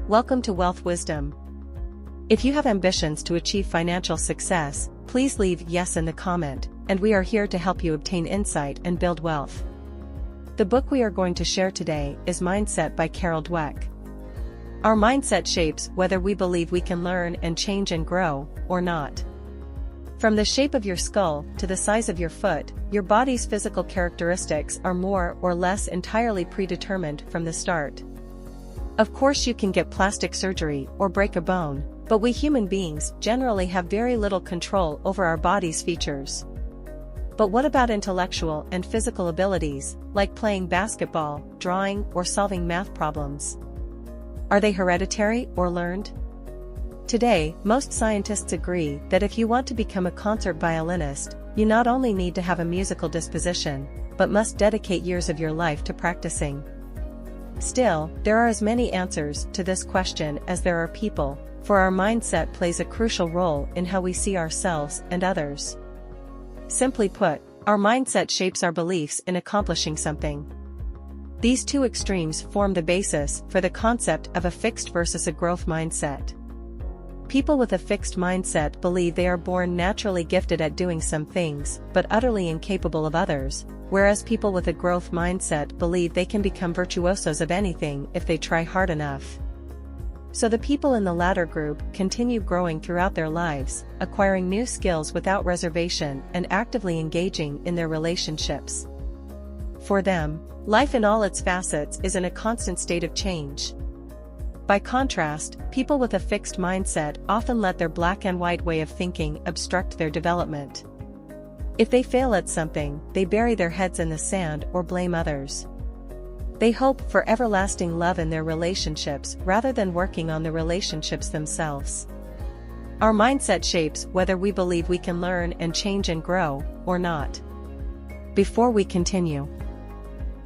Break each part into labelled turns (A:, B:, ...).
A: Welcome to Wealth Wisdom. If you have ambitions to achieve financial success, please leave yes in the comment, and we are here to help you obtain insight and build wealth. The book we are going to share today is Mindset by Dweck. Our mindset shapes whether we believe we can learn and change and grow, or not. From the shape of your skull to the size of your foot, your body's physical characteristics are more or less entirely predetermined from the start. Of course, you can get plastic surgery or break a bone, but we human beings generally have very little control over our body's features. But what about intellectual and physical abilities, like playing basketball, drawing, or solving math problems? Are they hereditary or learned? Today, most scientists agree that if you want to become a concert violinist, you not only need to have a musical disposition, but must dedicate years of your life to practicing. Still, there are as many answers to this question as there are people, for our mindset plays a crucial role in how we see ourselves and others. Simply put, our mindset shapes our beliefs in accomplishing something. These two extremes form the basis for the concept of a fixed versus a growth mindset. People with a fixed mindset believe they are born naturally gifted at doing some things, but utterly incapable of others, whereas people with a growth mindset believe they can become virtuosos of anything if they try hard enough. So the people in the latter group continue growing throughout their lives, acquiring new skills without reservation and actively engaging in their relationships. For them, life in all its facets is in a constant state of change. By contrast, people with a fixed mindset often let their black and white way of thinking obstruct their development. If they fail at something, they bury their heads in the sand or blame others. They hope for everlasting love in their relationships rather than working on the relationships themselves. Our mindset shapes whether we believe we can learn and change and grow, or not. Before we continue,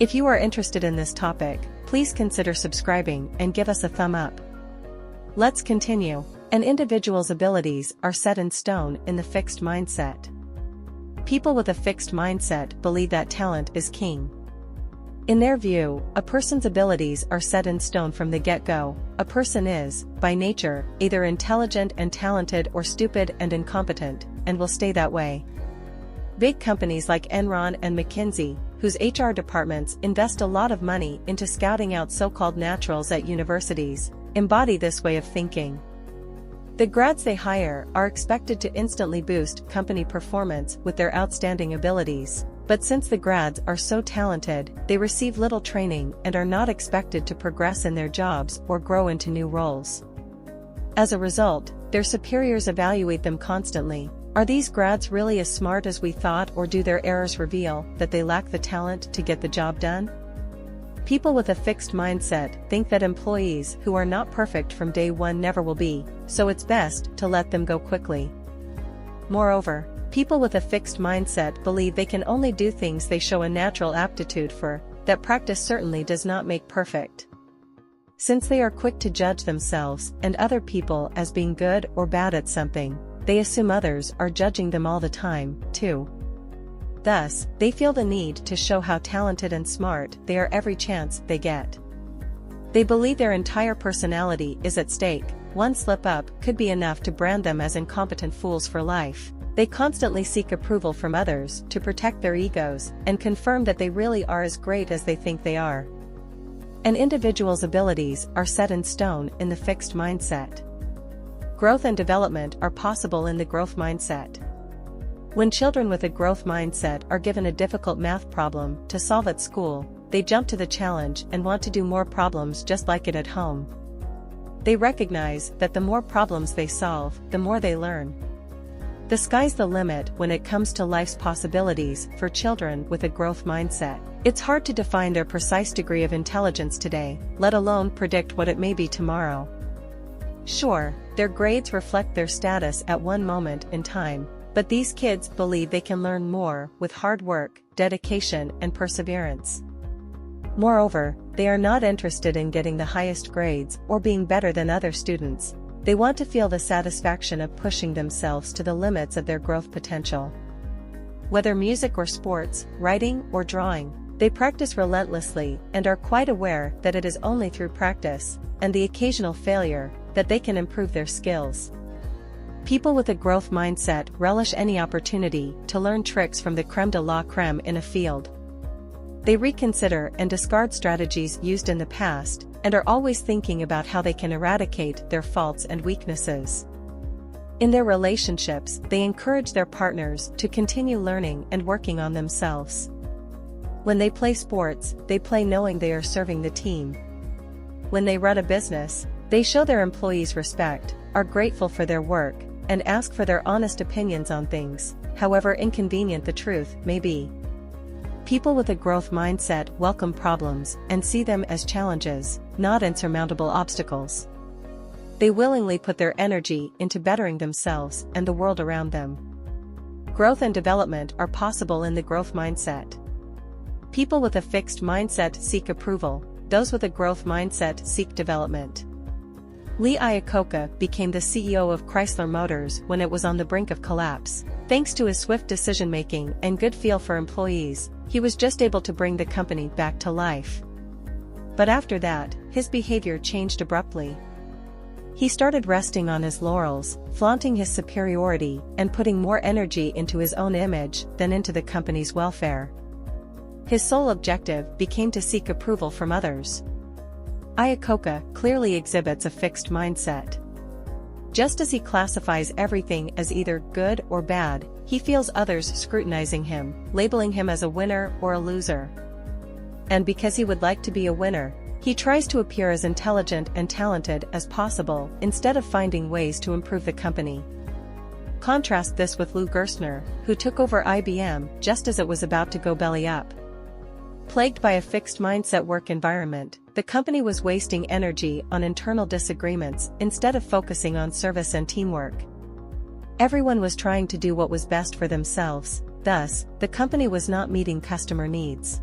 A: if you are interested in this topic, please consider subscribing and give us a thumb up. Let's continue. An individual's abilities are set in stone in the fixed mindset. People with a fixed mindset believe that talent is king. In their view, a person's abilities are set in stone from the get-go. A person is, by nature, either intelligent and talented or stupid and incompetent, and will stay that way. Big companies like Enron and McKinsey, whose HR departments invest a lot of money into scouting out so-called naturals at universities, embody this way of thinking. The grads they hire are expected to instantly boost company performance with their outstanding abilities, but since the grads are so talented, they receive little training and are not expected to progress in their jobs or grow into new roles. As a result, their superiors evaluate them constantly. Are these grads really as smart as we thought, or do their errors reveal that they lack the talent to get the job done? People with a fixed mindset think that employees who are not perfect from day one never will be, so it's best to let them go quickly. Moreover, people with a fixed mindset believe they can only do things they show a natural aptitude for, that practice certainly does not make perfect. Since they are quick to judge themselves and other people as being good or bad at something, they assume others are judging them all the time, too. Thus, they feel the need to show how talented and smart they are every chance they get. They believe their entire personality is at stake. One slip-up could be enough to brand them as incompetent fools for life. They constantly seek approval from others to protect their egos and confirm that they really are as great as they think they are. An individual's abilities are set in stone in the fixed mindset. Growth and development are possible in the growth mindset. When children with a growth mindset are given a difficult math problem to solve at school, they jump to the challenge and want to do more problems just like it at home. They recognize that the more problems they solve, the more they learn. The sky's the limit when it comes to life's possibilities for children with a growth mindset. It's hard to define their precise degree of intelligence today, let alone predict what it may be tomorrow. Sure, their grades reflect their status at one moment in time, but these kids believe they can learn more with hard work, dedication, and perseverance. Moreover, they are not interested in getting the highest grades or being better than other students. They want to feel the satisfaction of pushing themselves to the limits of their growth potential. Whether music or sports, writing or drawing, They practice relentlessly and are quite aware that it is only through practice, and the occasional failure, that they can improve their skills. People with a growth mindset relish any opportunity to learn tricks from the crème de la crème in a field. They reconsider and discard strategies used in the past, and are always thinking about how they can eradicate their faults and weaknesses. In their relationships, they encourage their partners to continue learning and working on themselves. When they play sports, they play knowing they are serving the team. When they run a business, they show their employees respect, are grateful for their work, and ask for their honest opinions on things, however inconvenient the truth may be. People with a growth mindset welcome problems and see them as challenges, not insurmountable obstacles. They willingly put their energy into bettering themselves and the world around them. Growth and development are possible in the growth mindset. People with a fixed mindset seek approval, those with a growth mindset seek development. Lee Iacocca became the CEO of Chrysler Motors when it was on the brink of collapse. Thanks to his swift decision-making and good feel for employees, he was just able to bring the company back to life. But after that, his behavior changed abruptly. He started resting on his laurels, flaunting his superiority, and putting more energy into his own image than into the company's welfare. His sole objective became to seek approval from others. Iacocca clearly exhibits a fixed mindset. Just as he classifies everything as either good or bad, he feels others scrutinizing him, labeling him as a winner or a loser. And because he would like to be a winner, he tries to appear as intelligent and talented as possible instead of finding ways to improve the company. Contrast this with Lou Gerstner, who took over IBM just as it was about to go belly up. Plagued by a fixed mindset work environment, the company was wasting energy on internal disagreements instead of focusing on service and teamwork. Everyone was trying to do what was best for themselves, thus, the company was not meeting customer needs.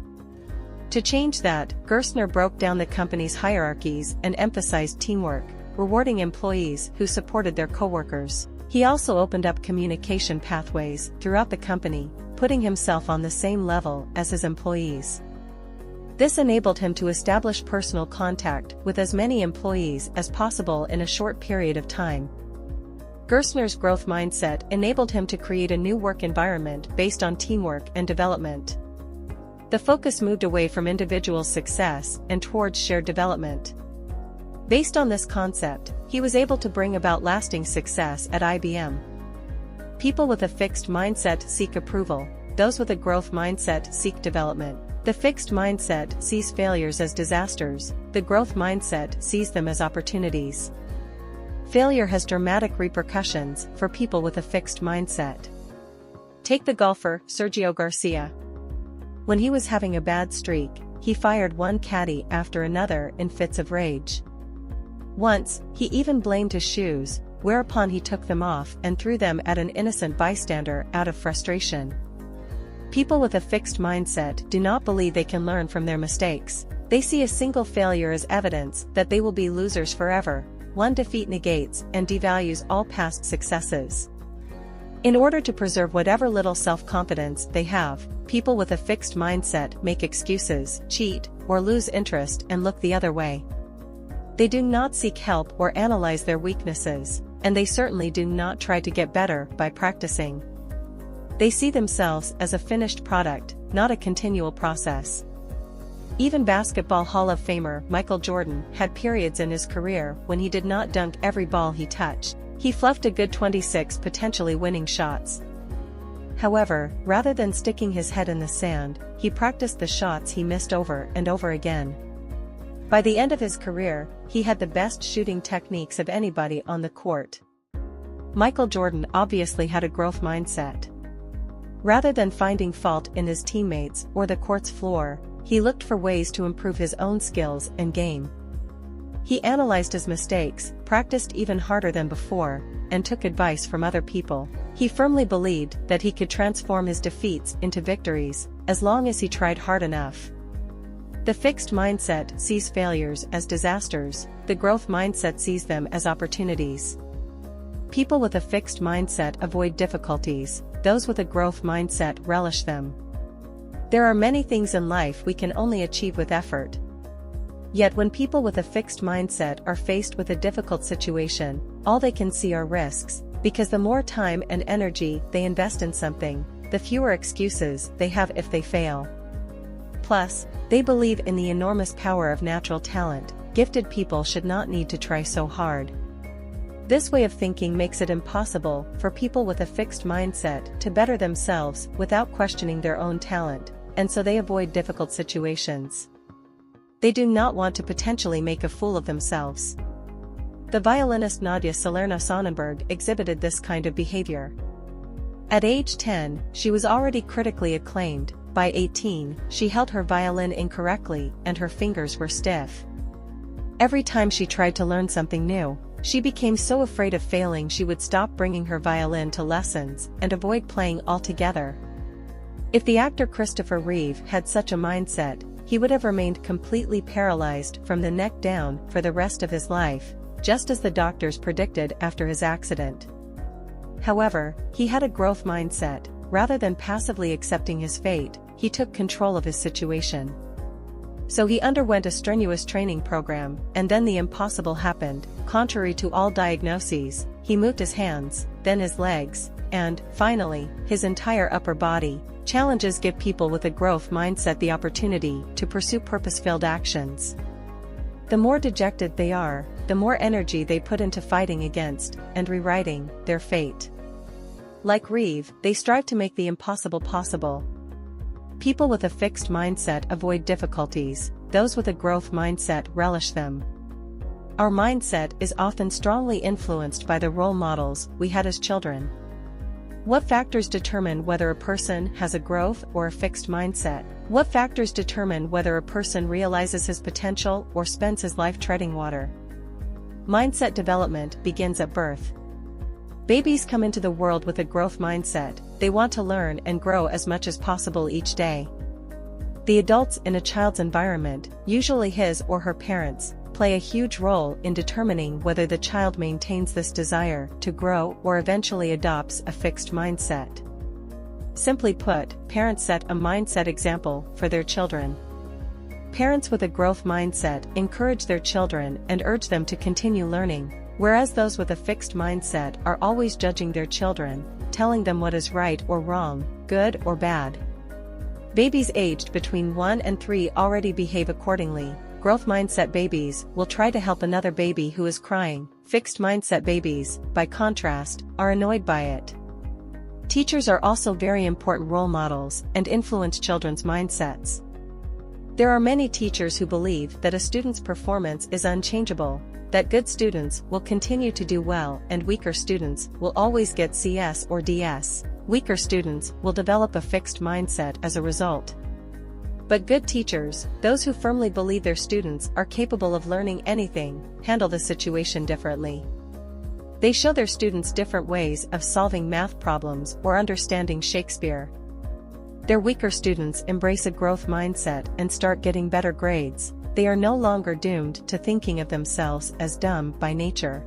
A: To change that, Gerstner broke down the company's hierarchies and emphasized teamwork, rewarding employees who supported their coworkers. He also opened up communication pathways throughout the company, putting himself on the same level as his employees. This enabled him to establish personal contact with as many employees as possible in a short period of time. Gerstner's growth mindset enabled him to create a new work environment based on teamwork and development. The focus moved away from individual success and towards shared development. Based on this concept, he was able to bring about lasting success at IBM. People with a fixed mindset seek approval, those with a growth mindset seek development. The fixed mindset sees failures as disasters, the growth mindset sees them as opportunities. Failure has dramatic repercussions for people with a fixed mindset. Take the golfer, Sergio Garcia. When he was having a bad streak, he fired one caddy after another in fits of rage. Once, he even blamed his shoes, whereupon he took them off and threw them at an innocent bystander out of frustration. People with a fixed mindset do not believe they can learn from their mistakes. They see a single failure as evidence that they will be losers forever. One defeat negates and devalues all past successes. In order to preserve whatever little self-confidence they have, people with a fixed mindset make excuses, cheat, or lose interest and look the other way. They do not seek help or analyze their weaknesses, and they certainly do not try to get better by practicing. They see themselves as a finished product, not a continual process. Even Basketball Hall of Famer Michael Jordan had periods in his career when he did not dunk every ball he touched. He fluffed a good 26 potentially winning shots. However, rather than sticking his head in the sand, he practiced the shots he missed over and over again. By the end of his career, he had the best shooting techniques of anybody on the court. Michael Jordan obviously had a growth mindset. Rather than finding fault in his teammates or the court's floor, he looked for ways to improve his own skills and game. He analyzed his mistakes, practiced even harder than before, and took advice from other people. He firmly believed that he could transform his defeats into victories, as long as he tried hard enough. The fixed mindset sees failures as disasters, the growth mindset sees them as opportunities. People with a fixed mindset avoid difficulties, those with a growth mindset relish them. There are many things in life we can only achieve with effort. Yet when people with a fixed mindset are faced with a difficult situation, all they can see are risks, because the more time and energy they invest in something, the fewer excuses they have if they fail. Plus, they believe in the enormous power of natural talent. Gifted people should not need to try so hard. This way of thinking makes it impossible for people with a fixed mindset to better themselves without questioning their own talent, and so they avoid difficult situations. They do not want to potentially make a fool of themselves. The violinist Nadia Salerno-Sonnenberg exhibited this kind of behavior. At age 10, she was already critically acclaimed. By 18, she held her violin incorrectly and her fingers were stiff. Every time she tried to learn something new, she became so afraid of failing she would stop bringing her violin to lessons and avoid playing altogether. If the actor Christopher Reeve had such a mindset, he would have remained completely paralyzed from the neck down for the rest of his life, just as the doctors predicted after his accident. However, he had a growth mindset. Rather than passively accepting his fate, he took control of his situation. So he underwent a strenuous training program, and then the impossible happened. Contrary to all diagnoses, he moved his hands, then his legs, and, finally, his entire upper body. Challenges give people with a growth mindset the opportunity to pursue purpose-filled actions. The more dejected they are, the more energy they put into fighting against and rewriting their fate. Like Reeve, they strive to make the impossible possible. People with a fixed mindset avoid difficulties, those with a growth mindset relish them. Our mindset is often strongly influenced by the role models we had as children. What factors determine whether a person has a growth or a fixed mindset? What factors determine whether a person realizes his potential or spends his life treading water? Mindset development begins at birth. Babies come into the world with a growth mindset. They want to learn and grow as much as possible each day. The adults in a child's environment, usually his or her parents, play a huge role in determining whether the child maintains this desire to grow or eventually adopts a fixed mindset. Simply put, parents set a mindset example for their children. Parents with a growth mindset encourage their children and urge them to continue learning, whereas those with a fixed mindset are always judging their children, telling them what is right or wrong, good or bad. Babies aged between 1 and 3 already behave accordingly. Growth mindset babies will try to help another baby who is crying. Fixed mindset babies, by contrast, are annoyed by it. Teachers are also very important role models and influence children's mindsets. There are many teachers who believe that a student's performance is unchangeable, that good students will continue to do well and weaker students will always get CS or DS. Weaker students will develop a fixed mindset as a result. But good teachers, those who firmly believe their students are capable of learning anything, handle the situation differently. They show their students different ways of solving math problems or understanding Shakespeare. Their weaker students embrace a growth mindset and start getting better grades. They are no longer doomed to thinking of themselves as dumb by nature.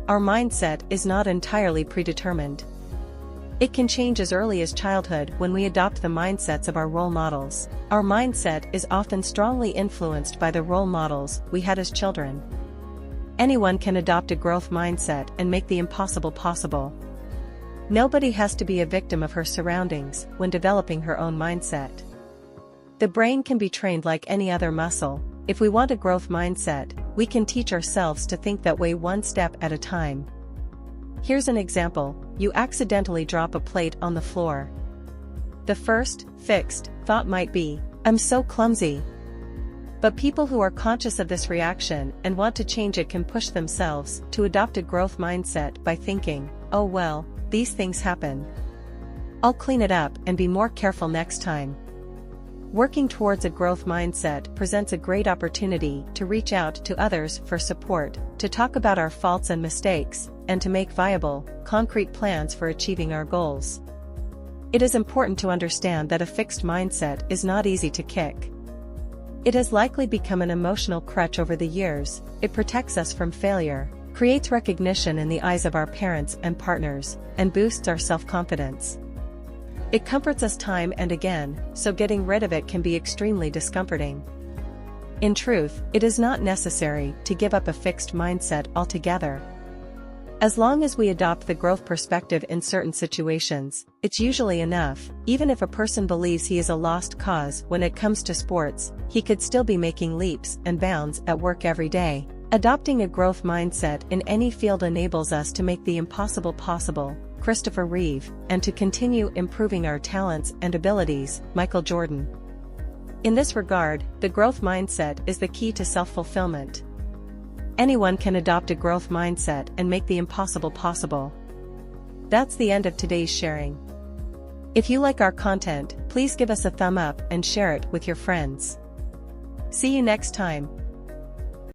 A: Our mindset is not entirely predetermined. It can change as early as childhood when we adopt the mindsets of our role models. Our mindset is often strongly influenced by the role models we had as children. Anyone can adopt a growth mindset and make the impossible possible. Nobody has to be a victim of her surroundings when developing her own mindset. The brain can be trained like any other muscle. If we want a growth mindset, we can teach ourselves to think that way one step at a time. Here's an example. You accidentally drop a plate on the floor. The first, fixed, thought might be, "I'm so clumsy." But people who are conscious of this reaction and want to change it can push themselves to adopt a growth mindset by thinking, "Oh well, these things happen. I'll clean it up and be more careful next time." Working towards a growth mindset presents a great opportunity to reach out to others for support, to talk about our faults and mistakes, and to make viable, concrete plans for achieving our goals. It is important to understand that a fixed mindset is not easy to kick. It has likely become an emotional crutch over the years. It protects us from failure, creates recognition in the eyes of our parents and partners, and boosts our self-confidence. It comforts us time and again, so getting rid of it can be extremely discomforting. In truth, it is not necessary to give up a fixed mindset altogether. As long as we adopt the growth perspective in certain situations, it's usually enough. Even if a person believes he is a lost cause when it comes to sports, he could still be making leaps and bounds at work every day. Adopting a growth mindset in any field enables us to make the impossible possible, Christopher Reeve, and to continue improving our talents and abilities, Michael Jordan. In this regard, the growth mindset is the key to self-fulfillment. Anyone can adopt a growth mindset and make the impossible possible. That's the end of today's sharing. If you like our content, please give us a thumb up and share it with your friends. See you next time.